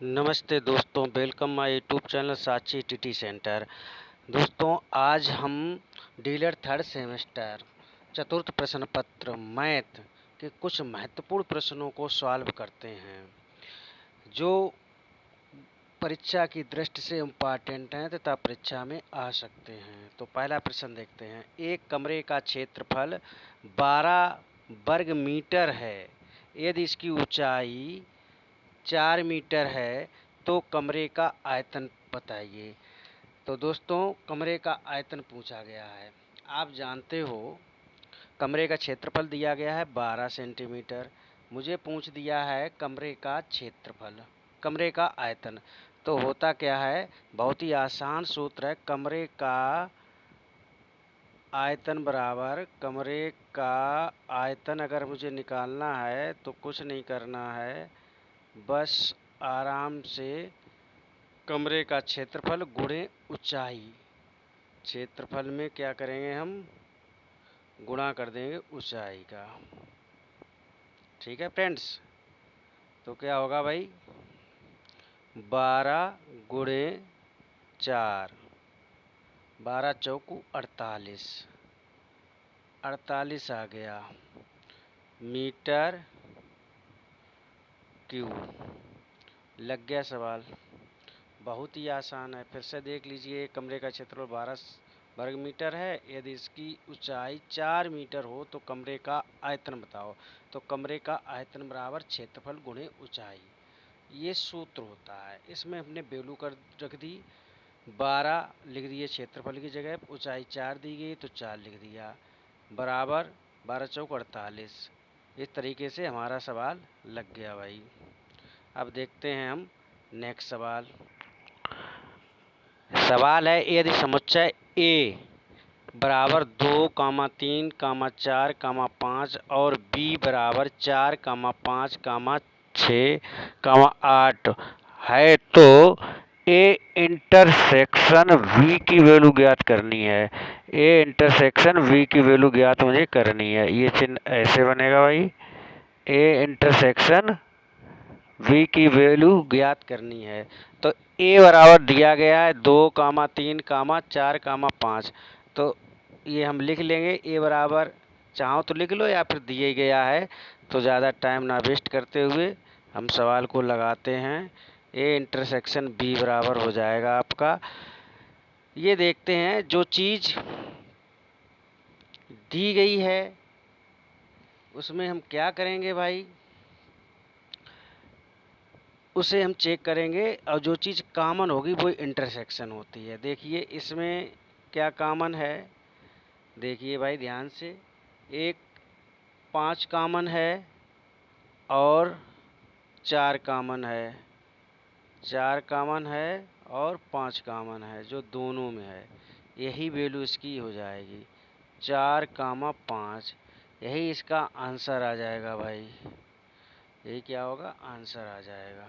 नमस्ते दोस्तों, welcome my YouTube channel साची टीटी सेंटर। दोस्तों, आज हम डीलर थर्ड सेमेस्टर चतुर्थ प्रश्न पत्र मैथ के कुछ महत्वपूर्ण प्रश्नों को सॉल्व करते हैं जो परीक्षा की दृष्टि से इम्पॉर्टेंट हैं तथा परीक्षा में आ सकते हैं। तो पहला प्रश्न देखते हैं। एक कमरे का क्षेत्रफल 12 वर्ग मीटर है। यदि इसकी ऊंचाई 4 मीटर है तो कमरे का आयतन बताइए। तो दोस्तों, कमरे का आयतन पूछा गया है। आप जानते हो कमरे का क्षेत्रफल दिया गया है 12 सेंटीमीटर। मुझे पूछ दिया है कमरे का क्षेत्रफल, कमरे का आयतन। तो होता क्या है, बहुत ही आसान सूत्र है। कमरे का आयतन बराबर कमरे का आयतन अगर मुझे निकालना है तो कुछ नहीं करना है, बस आराम से कमरे का क्षेत्रफल गुणे ऊंचाई। क्षेत्रफल में क्या करेंगे, हम गुणा कर देंगे ऊंचाई का। ठीक है फ्रेंड्स, तो क्या होगा भाई, 12 गुणे 4, 12 चौकू 48, 48 आ गया मीटर क्यूब। लग गया सवाल, बहुत ही आसान है। फिर से देख लीजिए, कमरे का क्षेत्रफल 12 वर्ग मीटर है। यदि इसकी ऊंचाई 4 मीटर हो तो कमरे का आयतन बताओ। तो कमरे का आयतन बराबर क्षेत्रफल गुणे ऊंचाई, ये सूत्र होता है। इसमें हमने वैल्यू कर रख दी, 12 लिख दिए क्षेत्रफल की जगह, ऊंचाई 4 दी गई तो 4 लिख दिया, बराबर 12 चौक 48। इस तरीके से हमारा सवाल लग गया भाई। अब देखते हैं हम नेक्स्ट सवाल। सवाल है, यदि समुच्चय ए बराबर 2, 3, 4, 5 और बी बराबर 4, 5, 6, 8 है तो ए इंटरसेक्शन वी की वैल्यू ज्ञात करनी है। ए इंटरसेक्शन वी की वैल्यू ज्ञात मुझे करनी है। ये चिन्ह ऐसे बनेगा भाई, ए इंटरसेक्शन वी की वैल्यू ज्ञात करनी है। तो ए बराबर दिया गया है 2, 3, 4, 5। तो ये हम लिख लेंगे, ए बराबर चाहो तो लिख लो या फिर दिए गया है। तो ज़्यादा टाइम ना वेस्ट करते हुए हम सवाल को लगाते हैं। ए इंटरसेक्शन बी बराबर हो जाएगा आपका। ये देखते हैं, जो चीज़ दी गई है उसमें हम क्या करेंगे भाई, उसे हम चेक करेंगे, और जो चीज़ कॉमन होगी वो इंटरसेक्शन होती है। देखिए इसमें क्या कॉमन है, देखिए भाई ध्यान से, एक 5 कॉमन है और 4 कॉमन है, 4 कॉमन है और 5 कॉमन है, जो दोनों में है। यही वैल्यू इसकी हो जाएगी 4, 5। यही इसका आंसर आ जाएगा भाई, यही क्या होगा, आंसर आ जाएगा।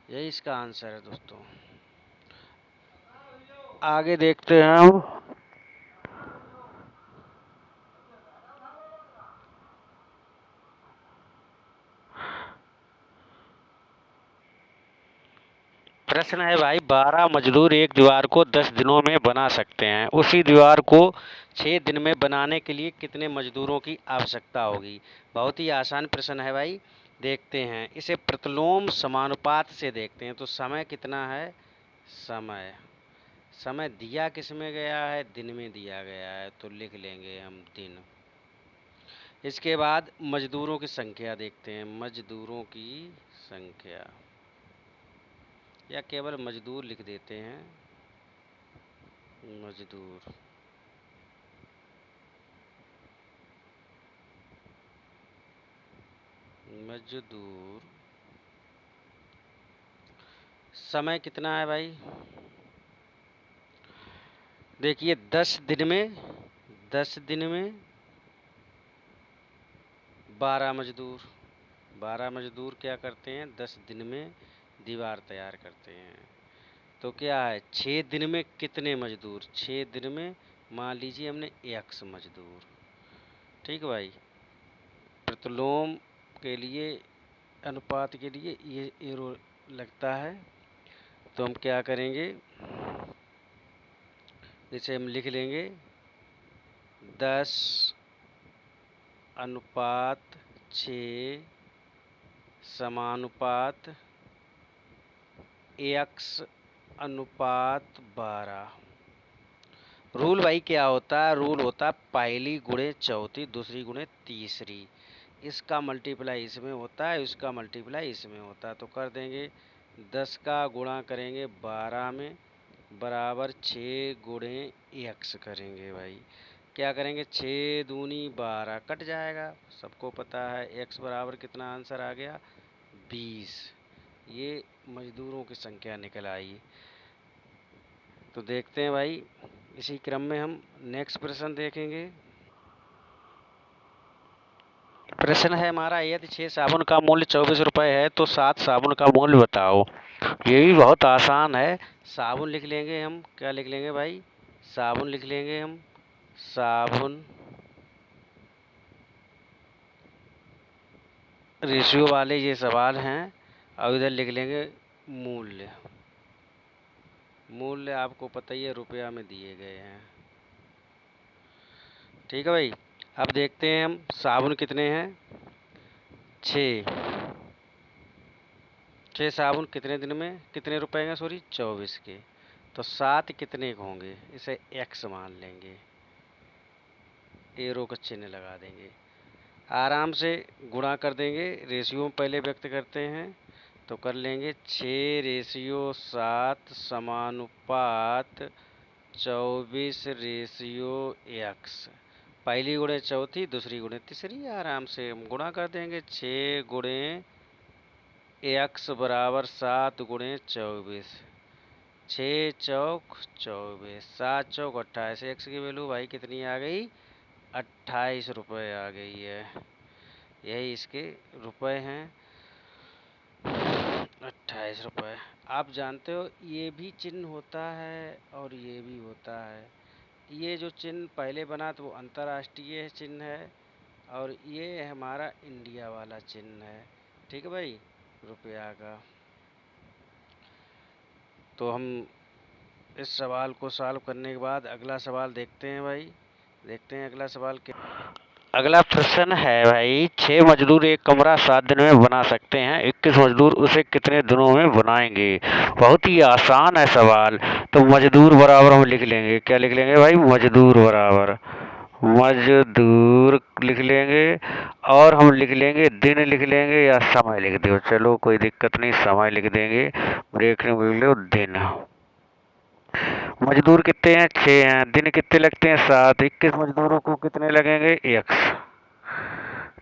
यही इसका आंसर है दोस्तों। आगे देखते हैं हम। प्रश्न है भाई, 12 मजदूर एक दीवार को 10 दिनों में बना सकते हैं। उसी दीवार को 6 दिन में बनाने के लिए कितने मजदूरों की आवश्यकता होगी। बहुत ही आसान प्रश्न है भाई। देखते हैं, इसे प्रतिलोम समानुपात से देखते हैं। तो समय कितना है, समय समय दिया किस में गया है, दिन में दिया गया है, तो लिख लेंगे हम दिन। इसके बाद मजदूरों की संख्या देखते हैं, मजदूरों की संख्या, या केवल मजदूर लिख देते हैं, मजदूर। मजदूर समय कितना है भाई, देखिए 10 दिन में, 10 दिन में 12 मजदूर, 12 मजदूर क्या करते हैं, 10 दिन में दीवार तैयार करते हैं। तो क्या है, 6 दिन में कितने मजदूर, 6 दिन में मान लीजिए हमने x मजदूर। ठीक भाई, प्रतिलोम के लिए, अनुपात के लिए ये एरो लगता है। तो हम क्या करेंगे, इसे हम लिख लेंगे 10:6 समानुपात x/12। रूल भाई क्या होता है, रूल होता है पहली गुणे चौथी दूसरी गुणे तीसरी। इसका मल्टीप्लाई इसमें होता है, इसका मल्टीप्लाई इसमें होता है। तो कर देंगे 10 का गुणा करेंगे 12 में बराबर 6 गुणे x करेंगे भाई। क्या करेंगे, 6 दूनी 12 कट जाएगा, सबको पता है x बराबर कितना आंसर आ गया 20। ये मजदूरों की संख्या निकल आई। तो देखते हैं भाई, इसी क्रम में हम नेक्स्ट प्रश्न देखेंगे। प्रश्न है हमारा, यदि 6 साबुन का मूल्य 24 रुपये है तो 7 साबुन का मूल्य बताओ। ये भी बहुत आसान है। साबुन लिख लेंगे हम, क्या लिख लेंगे भाई, साबुन लिख लेंगे हम। साबुन रेशियो वाले ये सवाल हैं। और इधर लिख लेंगे मूल्य। मूल्य आपको पता ही है, रुपया में दिए गए हैं। ठीक है भाई। अब देखते हैं हम साबुन कितने हैं, 6। 6 साबुन कितने दिन में, कितने रुपए के, सॉरी 24 के। तो 7 कितने के होंगे, इसे x मान लेंगे, एरो का चिन्ह लगा देंगे, आराम से गुणा कर देंगे। रेशियो में पहले व्यक्त करते हैं तो कर लेंगे 6/7 समानुपात 24/x। पहली गुणे चौथी दूसरी गुणे तीसरी, आराम से हम गुणा कर देंगे। 6 गुणे x बराबर 7 गुणे 24, 6 चौक 24, 7 चौक 28। x की वैल्यू भाई कितनी आ गई, 28 रुपये आ गई है। यही इसके रुपए हैं, 28 रुपये। आप जानते हो ये भी चिन्ह होता है और ये भी होता है। ये जो चिन्ह पहले बना तो वो अंतर्राष्ट्रीय चिन्ह है, और ये हमारा इंडिया वाला चिन्ह है। ठीक है भाई, रुपया का। तो हम इस सवाल को सॉल्व करने के बाद अगला सवाल देखते हैं भाई। देखते हैं अगला सवाल क्या। अगला प्रश्न है भाई, 6 मजदूर एक कमरा 7 दिन में बना सकते हैं, 21 मजदूर उसे कितने दिनों में बनाएंगे। बहुत ही आसान है सवाल। तो मजदूर बराबर हम लिख लेंगे, क्या लिख लेंगे भाई, मजदूर बराबर मजदूर लिख लेंगे। और हम लिख लेंगे दिन लिख लेंगे या समय लिख दो, चलो कोई दिक्कत नहीं, समय लिख देंगे। ब्रेक में लिख लो दिन। मजदूर कितने हैं, 6 हैं। दिन कितने लगते हैं, 7। 21 मजदूरों को कितने लगेंगे, x।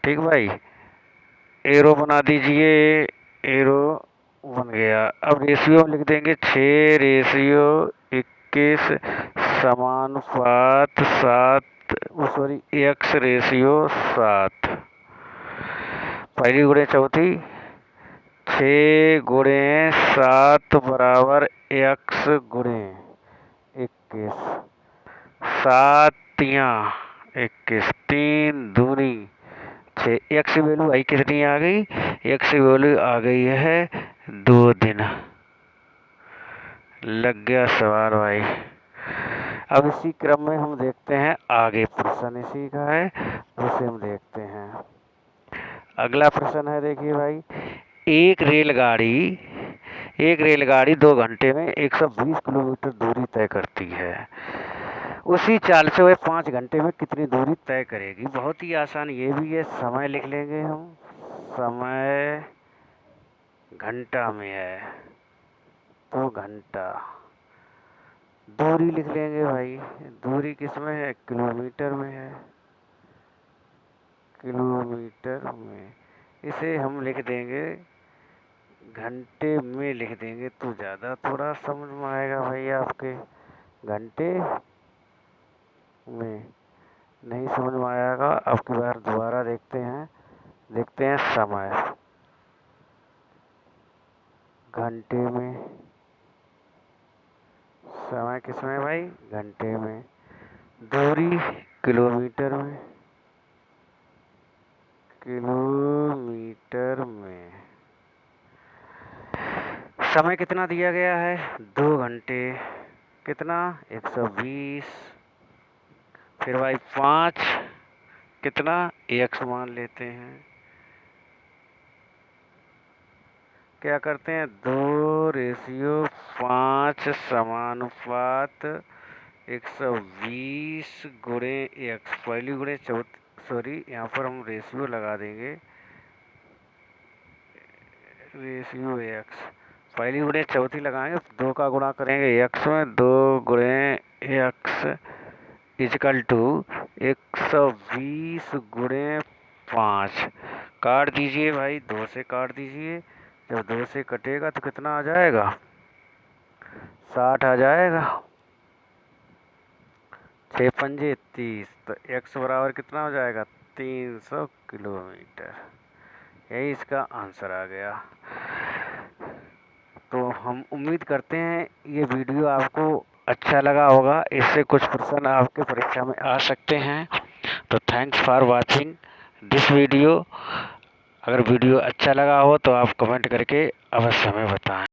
ठीक भाई, एरो बना दीजिए, एरो बन गया। अब रेशियो लिख देंगे 6/21 समानुपात 7, सॉरी x रेशियो 7। पहली गुणे चौथी, 6 गुणे 7 बराबर x गुणे 21, 7 या 21, 3 दूनी 6। x की वैल्यू आई कितनी आ गई, x की वैल्यू आ गई है 2 दिन। लग गया सवाल भाई। अब इसी क्रम में हम देखते हैं आगे, प्रश्न इसी का है, उसे हम देखते हैं। अगला प्रश्न है, देखिए भाई, एक रेलगाड़ी 2 घंटे में 120 किलोमीटर दूरी तय करती है। उसी चाल से वह 5 घंटे में कितनी दूरी तय करेगी। बहुत ही आसान ये भी है। समय लिख लेंगे हम, समय घंटा में है तो घंटा। दूरी लिख लेंगे भाई, दूरी किस में है, किलोमीटर में है, किलोमीटर में। इसे हम लिख देंगे घंटे में, लिख देंगे तो ज़्यादा थोड़ा समझ में आएगा भाई आपके। घंटे में नहीं समझ में आएगा, अब की बार दोबारा देखते हैं। देखते हैं समय, घंटे में। समय किस में भाई, घंटे में। दूरी किलोमीटर में, किलोमीटर समय कितना दिया गया है, 2 घंटे, कितना 120, फिर भाई 5, कितना x मान लेते हैं, क्या करते हैं 2/5 समानुपात 120 गुणे x, पहली गुणे चौथी, सॉरी यहाँ पर हम रेशियो लगा देंगे, रेशियो x, पहली गुणे चौथी लगाएंगे, 2 का गुणा करेंगे x में, 2 गुणे x इजकल टू 120 गुणे 5, काट दीजिए भाई, 2 से काट दीजिए, जब 2 से कटेगा तो कितना आ जाएगा, 60 आ जाएगा, 6 पंजे 30, तो x बराबर कितना हो जाएगा 300 किलोमीटर, यही इसका आंसर आ गया। तो हम उम्मीद करते हैं ये वीडियो आपको अच्छा लगा होगा, इससे कुछ प्रश्न आपके परीक्षा में आ सकते हैं। तो thanks for watching this video. अगर वीडियो अच्छा लगा हो तो आप कमेंट करके अवश्य हमें बताएं।